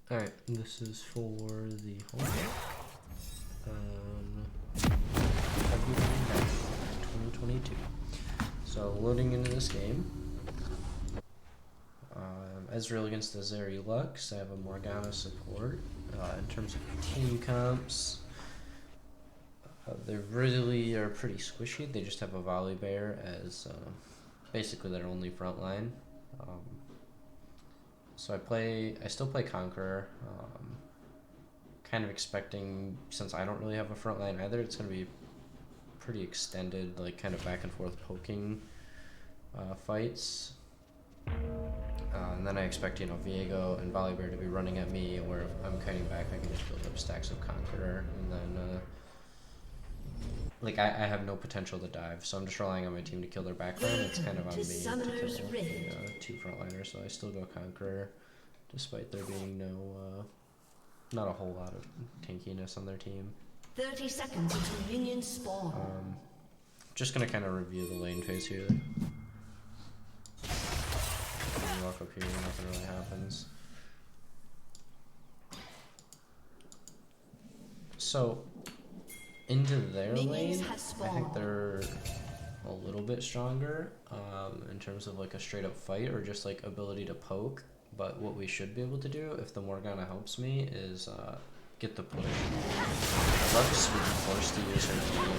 Alright, this is for the home game. February 9th, 2022. So, loading into this game. Ezreal against the Zeri Lux. I have a Morgana support. In terms of team comps, they really are pretty squishy. They just have a Volley Bear as basically their only front line. So I still play Conqueror, kind of expecting, since I don't really have a front line either, it's going to be pretty extended, like kind of back and forth poking fights. And then I expect, Viego and Volibear to be running at me, where if I'm kiting back, I can just build up stacks of Conqueror, and then, I have no potential to dive, so I'm just relying on my team to kill their backline. It's kind of on me to kill the two frontliners, so I still go Conqueror, despite there being not a whole lot of tankiness on their team. 30 seconds until minions spawn. Just gonna kind of review the lane phase here. When you walk up here, nothing really happens. So, into their lane, I think they're a little bit stronger in terms of like a straight up fight or just like ability to poke. But what we should be able to do, if the Morgana helps me, is get the push. Lux would be forced to use her E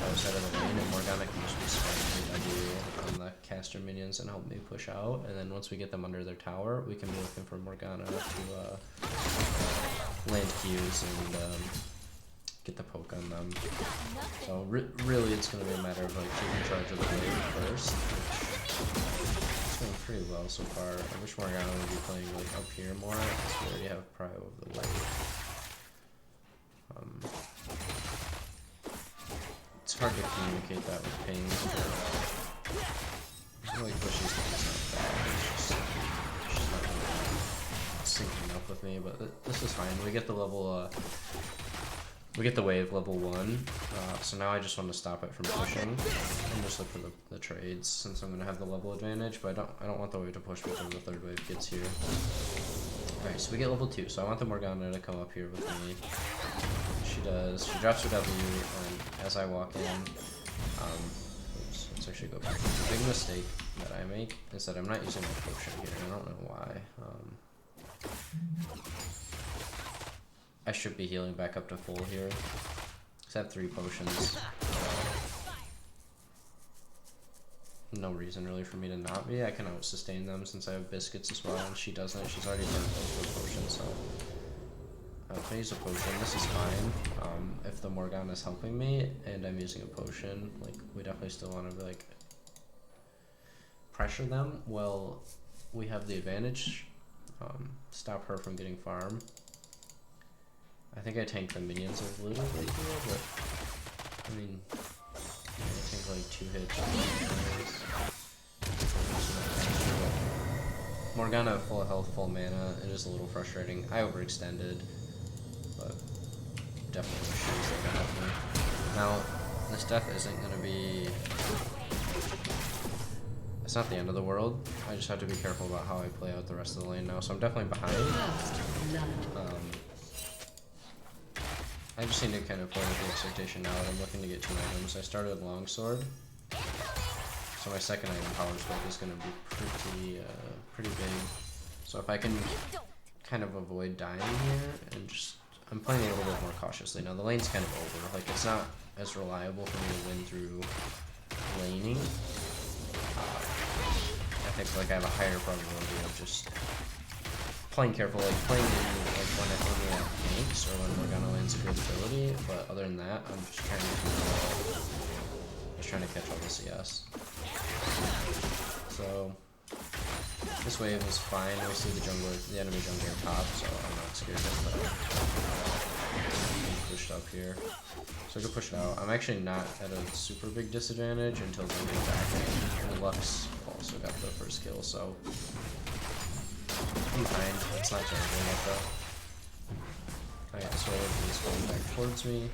outside of the lane, and Morgana can just be spamming W on the caster minions and help me push out. And then once we get them under their tower, we can be looking for Morgana to land Qs and get the poke on them. So really it's going to be a matter of like taking charge of the wave first. It's going pretty well so far. I wish Morgana would be playing like up here more, because we already have prio of the wave. It's hard to communicate that with pings, but really pushes things not bad. It's just not really syncing up with me, but this is fine. We get the level, we get the wave level 1, so now I just want to stop it from pushing and just look for the trades, since I'm going to have the level advantage, but I don't want the wave to push before the third wave gets here. Alright, so we get level 2, so I want the Morgana to come up here with me. She does. She drops her W, and as I walk in, oops, let's actually go back. The big mistake that I make is that I'm not using my potion here, and I don't know why. I should be healing back up to full here, because I have 3 potions. No reason really for me to not be. I can out-sustain them since I have biscuits as well, and she doesn't. She's already burned both her potions, so if I use a potion, this is fine. If the Morgana is helping me and I'm using a potion, like, we definitely still want to like pressure them. Well, we have the advantage. Stop her from getting farm. I think I tanked the minions a little bit here, but I mean, I think like 2 hits. Morgana full health, full mana. It is a little frustrating. I overextended, but definitely wish she was there to help me. Now, this death isn't going to be... It's not the end of the world. I just have to be careful about how I play out the rest of the lane now. So I'm definitely behind. I just need to kind of play with the expectation now that I'm looking to get 2 items. I started Longsword, so my second item power spike is going to be pretty big. So if I can kind of avoid dying here and just... I'm playing a little bit more cautiously. Now the lane's kind of over. Like, it's not as reliable for me to win through laning. I think like I have a higher probability of just playing careful, like playing in, like when I only have tanks or when Morgana lands a good ability. But other than that, I'm just trying to catch all the CS. So this wave is fine. We see the enemy jungler top, so I'm not scared of that. Pushed up here. So to push it out, I'm actually not at a super big disadvantage until they get back in. And Lux also got the first kill, so I'm fine. It's not terrible yet though. Alright, so he's going back towards me.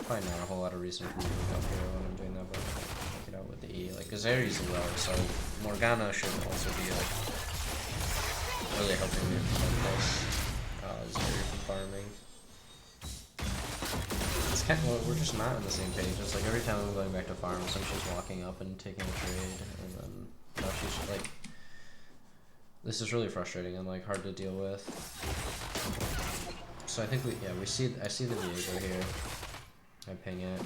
Probably not a whole lot of reason for me to look up here when I'm doing that, but I'll get out with the E. Like, Azeri's low, so Morgana should also be like really helping me prevent this. Zeri from farming. It's kind of, we're just not on the same page. It's like every time I'm going back to farm, so she's walking up and taking a trade, and then now she's like, this is really frustrating and like hard to deal with. So I think I see the Viego here. I ping it.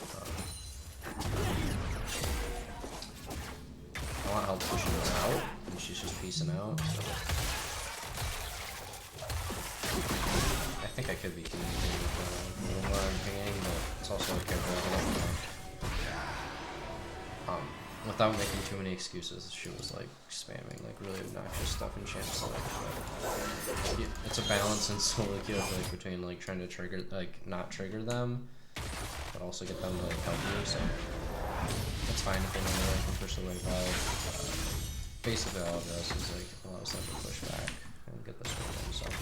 I want help pushing this out, and she's just piecing out. So. I think I could be communicating with more I'm pinging, but it's also careful. Without making too many excuses, she was like spamming like really obnoxious stuff in champ select. But it's a balance in solo queue like between like trying to trigger not trigger them, but also get them to like help you. So it's fine if they don't really can push the wave out. Basically, all of this is like allows them to push back and get this one in.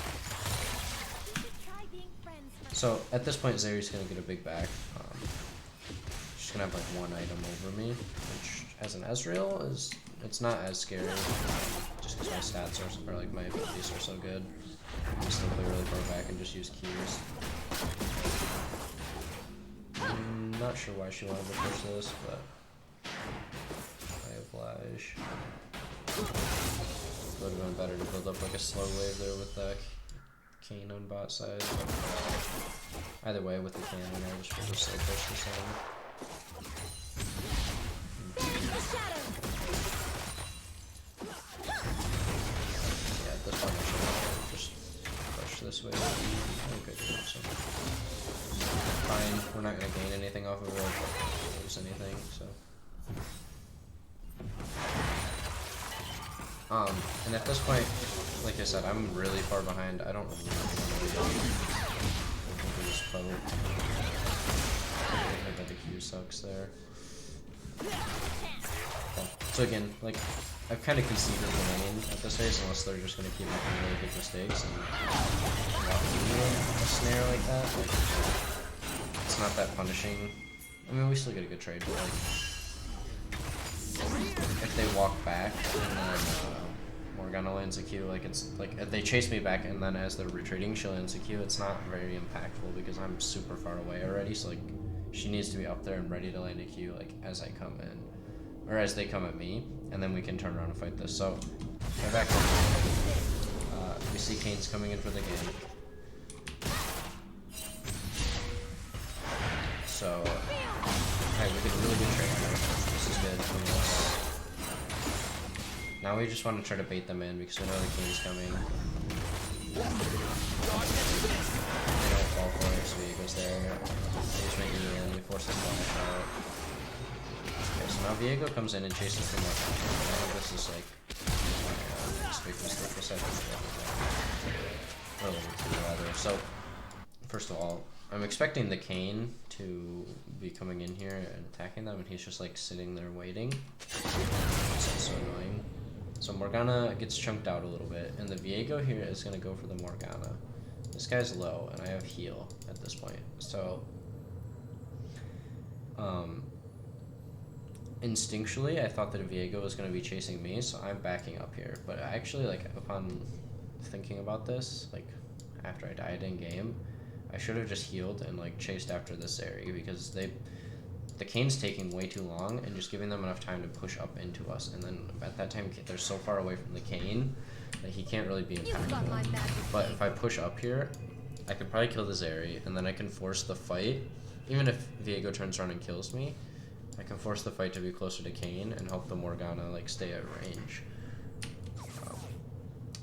So at this point, Zeri's gonna get a big back. She's gonna have like one item over me, which as an Ezreal it's not as scary, just because my stats are like my abilities are so good. I can still play really far back and just use keys. I'm not sure why she wanted to push this, but I oblige. Would have been better to build up like a slow wave there with that Kane on bot side. But either way, with the cannon, I just slow push this in. Yeah, at this point I should just push this way. Okay, so fine, we're not gonna gain anything off of it, but lose anything, so. And at this point, like I said, I'm really far behind. I don't really know what to do. Just float. I bet the Q sucks there. Okay. So again, like, I've kind of conceded the lane at this phase, unless they're just going to keep making really big mistakes and walking into a snare like that. Like, it's not that punishing. I mean, we still get a good trade, but like, if they walk back and then Morgana lands a Q, like it's like if they chase me back and then as they're retreating she lands a Q, it's not very impactful because I'm super far away already, so like she needs to be up there and ready to land a Q like as I come in, or as they come at me, and then we can turn around and fight this. So we're back up. We see Kane's coming in for the game. So hey, we get a really good trade here. This is good from us. Now we just want to try to bait them in because we know the Kane's coming. They don't fall for it, so he goes there. They just make it in, we force the flash out. Okay, so now Viego comes in and chases them up. I think this is like just big mistake. This I think rather. So first of all, I'm expecting the Kane to be coming in here and attacking them, and he's just like sitting there waiting. It's so annoying. So Morgana gets chunked out a little bit, and the Viego here is going to go for the Morgana. This guy's low, and I have heal at this point. So, instinctually, I thought that Viego was going to be chasing me, so I'm backing up here. But actually, like, upon thinking about this, like, after I died in game, I should have just healed and, like, chased after this area, because the Kane's taking way too long and just giving them enough time to push up into us, and then at that time they're so far away from the Kane that he can't really be impactful. But if I push up here, I could probably kill the Zeri, and then I can force the fight. Even if Viego turns around and kills me, I can force the fight to be closer to Kane and help the Morgana like stay at range.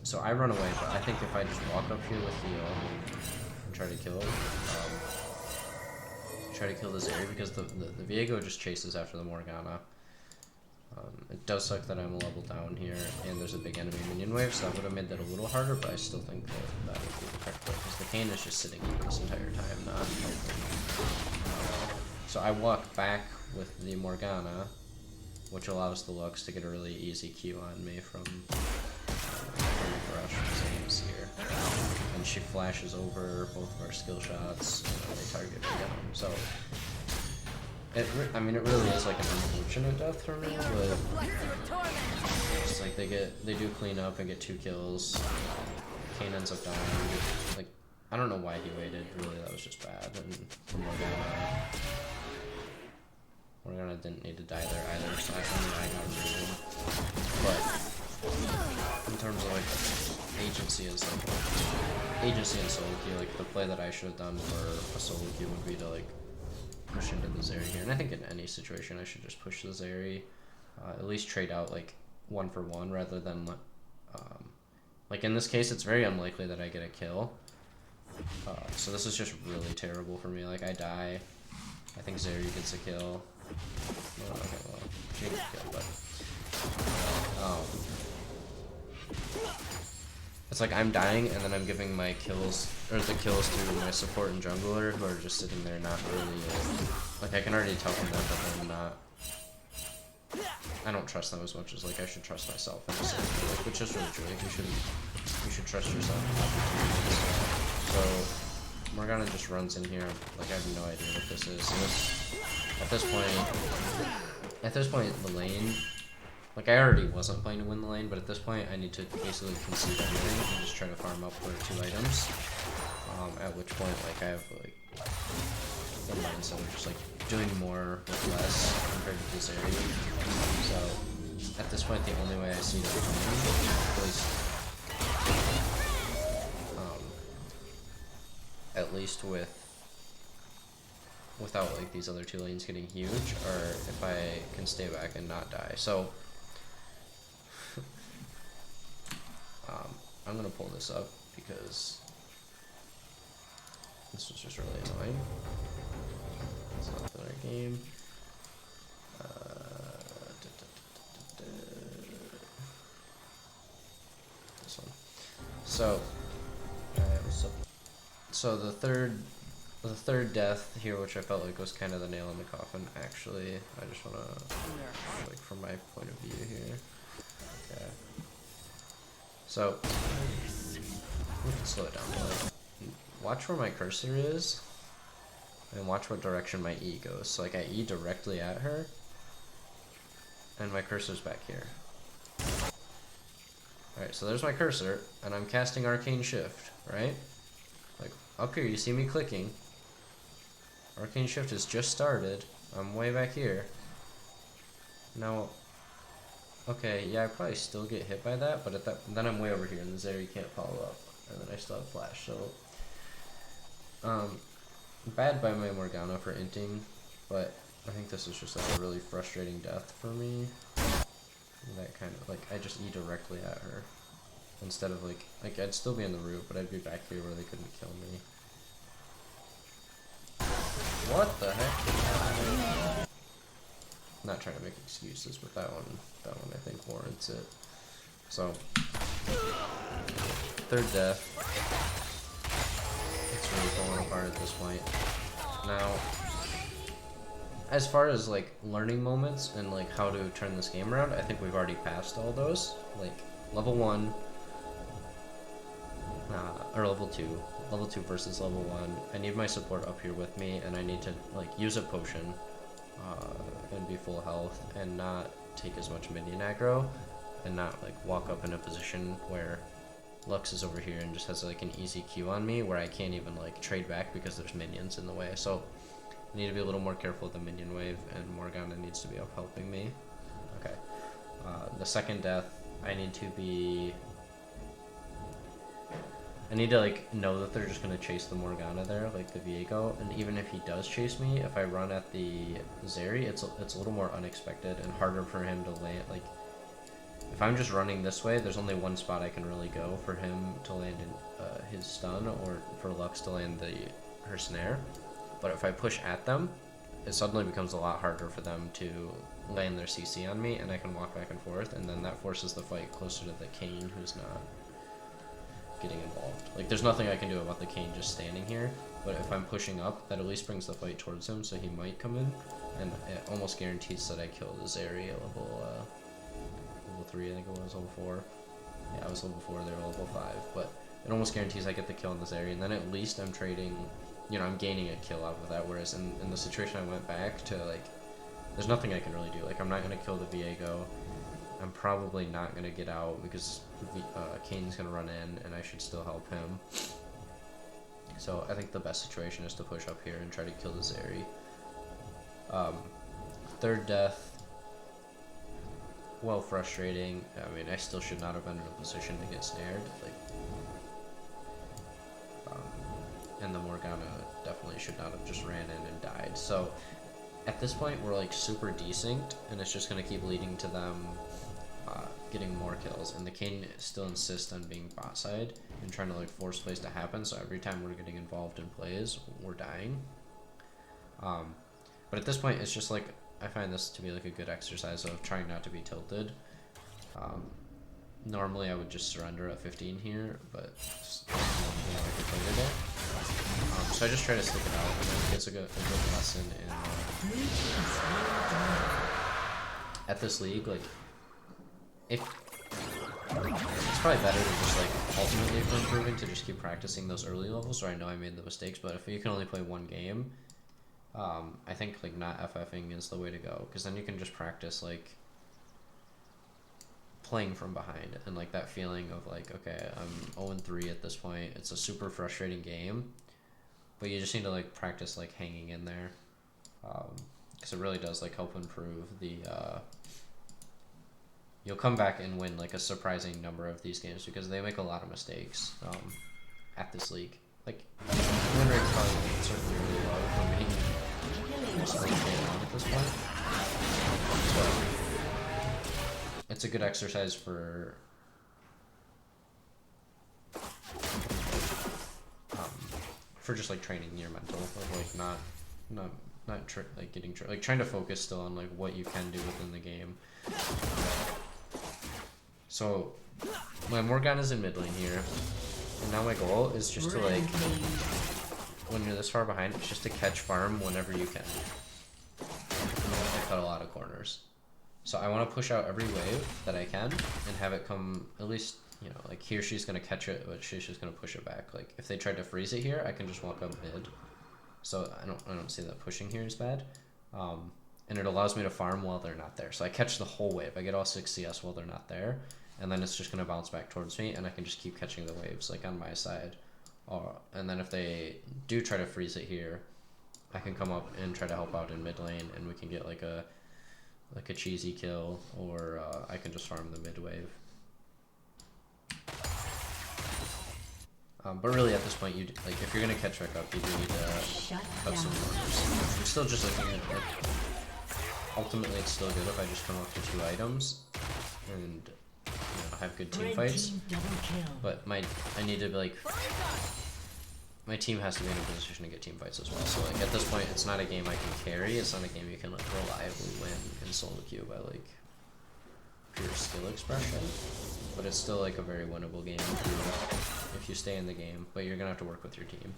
So I run away, but I think if I just walk up here with heal and try to kill the Zeri, because the Viego just chases after the Morgana. It does suck that I'm a level down here, and there's a big enemy minion wave, so that would have made that a little harder, but I still think that would be the correct play, because the Kane is just sitting here this entire time, not helping. So I walk back with the Morgana, which allows the Lux to get a really easy Q on me from Rush Sames here. And she flashes over both of our skill shots, and they target me down. So, I mean, it really is like an unfortunate death for me, but it's like they they do clean up and get 2 kills. Kane ends up dying. Like, I don't know why he waited. Really, that was just bad. And Morgana didn't need to die there either. So I got him. But in terms of like agency and solo queue, like the play that I should have done for a solo queue would be to like push into the Zeri here. And I think in any situation I should just push the Zeri. At least trade out like 1 for 1 rather than like in this case it's very unlikely that I get a kill. So this is just really terrible for me. Like I die, I think Zeri gets a kill. Oh, okay, well, she gets a kill, but it's like I'm dying and then I'm giving my kills, or the kills to my support and jungler who are just sitting there not really, like I can already tell from them that they're not, I don't trust them as much as like I should trust myself, and just, like, which is really true. Like you should trust yourself. So Morgana just runs in here, like I have no idea what this is. So at this point the lane, like I already wasn't playing to win the lane, but at this point I need to basically concede everything and just try to farm up for 2 items. At which point like I have like the mindset of just like doing more with less compared to this area. So at this point the only way I see to win, at least without like these other 2 lanes getting huge, or if I can stay back and not die. So I'm gonna pull this up because this was just really annoying. It's not the right game. This one. So, so the third death here, which I felt like was kind of the nail in the coffin. Actually, I just wanna like from my point of view here. Okay. So we can slow it down. Like, watch where my cursor is, and watch what direction my E goes. So like I E directly at her, and my cursor's back here. Alright, so there's my cursor, and I'm casting Arcane Shift, right? Like, up here, you see me clicking. Arcane Shift has just started. I'm way back here. Now, okay, yeah, I probably still get hit by that, but then I'm way over here, and the Zeri can't follow up. And then I still have Flash, so... bad by my Morgana for inting, but I think this is just like a really frustrating death for me. That kind of, like, I just E directly at her. Instead of, like I'd still be in the root, but I'd be back here where they couldn't kill me. What the heck? Not trying to make excuses, but that one I think warrants it. So, third death. It's really falling apart at this point. Now, as far as like learning moments and like how to turn this game around, I think we've already passed all those. Like level 1 or level 2 versus level 1. I need my support up here with me, and I need to like use a potion and be full health and not take as much minion aggro, and not like walk up in a position where Lux is over here and just has like an easy Q on me where I can't even like trade back because there's minions in the way. So I need to be a little more careful with the minion wave, and Morgana needs to be up helping me. Okay. The second death, I need to like know that they're just gonna chase the Morgana there, like the Viego, and even if he does chase me, if I run at the Zeri, it's a little more unexpected and harder for him to land. Like, if I'm just running this way, there's only one spot I can really go for him to land in his stun, or for Lux to land her snare. But if I push at them, it suddenly becomes a lot harder for them to land their CC on me, and I can walk back and forth, and then that forces the fight closer to the Kayn, who's not getting involved. Like, there's nothing I can do about the Kayn just standing here, but if I'm pushing up, that at least brings the fight towards him, so he might come in, and it almost guarantees that I kill the Zeri at level 3, I think it was, level 4. Yeah, I was level 4, they were level 5, but it almost guarantees I get the kill on the Zeri, and then at least I'm trading, you know, I'm gaining a kill out of that, whereas in the situation I went back to, like, there's nothing I can really do. Like, I'm not going to kill the Viego, I'm probably not gonna get out because Kane's gonna run in, and I should still help him. So I think the best situation is to push up here and try to kill the Zeri. Third death, well, frustrating. I mean, I still should not have been in a position to get snared. Like, and the Morgana definitely should not have just ran in and died. So at this point, we're like super desynced, and it's just gonna keep leading to them getting more kills. And the Kane still insists on being bot side and trying to like force plays to happen. So every time we're getting involved in plays, we're dying. But at this point, it's just like, I find this to be like a good exercise of trying not to be tilted. Normally I would just surrender at 15 here, but just, you know, I could play today. So I just try to stick it out, and I think it's a good lesson in at this league. Like, if it's probably better to just like ultimately for improving to just keep practicing those early levels, where I know I made the mistakes. But if you can only play one game, I think like not FFing is the way to go, because then you can just practice like playing from behind, and like that feeling of like, okay, I'm 0-3 at this point. It's a super frustrating game, but you just need to like practice like hanging in there, because it really does like help improve the you'll come back and win like a surprising number of these games, because they make a lot of mistakes at this league. Like, win rate probably certainly really low for me at this point. So it's a good exercise for just like training your mental, like not like getting like trying to focus still on like what you can do within the game. So my Morgana's in mid lane here, and now my goal is just to like, when you're this far behind, it's just to catch farm whenever you can. I cut a lot of corners. So I want to push out every wave that I can and have it come, at least, you know, like here she's going to catch it, but she's just going to push it back. Like if they tried to freeze it here, I can just walk up mid. So I don't see that pushing here is bad. And it allows me to farm while they're not there. So I catch the whole wave. I get all 6 CS while they're not there. And then it's just going to bounce back towards me, and I can just keep catching the waves like on my side. And then if they do try to freeze it here, I can come up and try to help out in mid lane, and we can get like a cheesy kill, or I can just farm the mid wave. But really at this point, you like, if you're gonna catch back up, you do need to have some corners. I'm still just looking at like, ultimately it's still good if I just come up to 2 items and, you know, have good team fights. But I need to be like, my team has to be in a position to get team fights as well. So like at this point, it's not a game I can carry. It's not a game you can like reliably win in solo queue by like pure skill expression. But it's still like a very winnable game if you stay in the game. But you're gonna have to work with your team.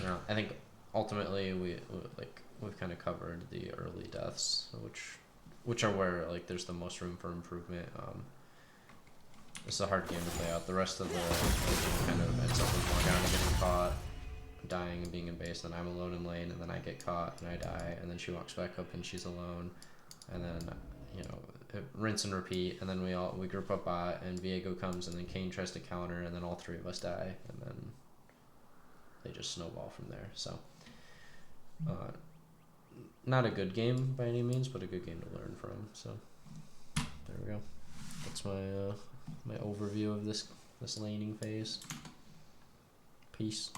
So, I think ultimately we've kind of covered the early deaths, which are where like there's the most room for improvement. It's a hard game to play out. The rest of the game kind of ends up with Morgana getting caught, dying and being in base, then I'm alone in lane, and then I get caught and I die, and then she walks back up and she's alone, and then, you know, rinse and repeat, and then we group up bot, and Viego comes, and then Kane tries to counter, and then all 3 of us die, and then they just snowball from there. So not a good game by any means, but a good game to learn from. So there we go. That's my my overview of this laning phase. Peace.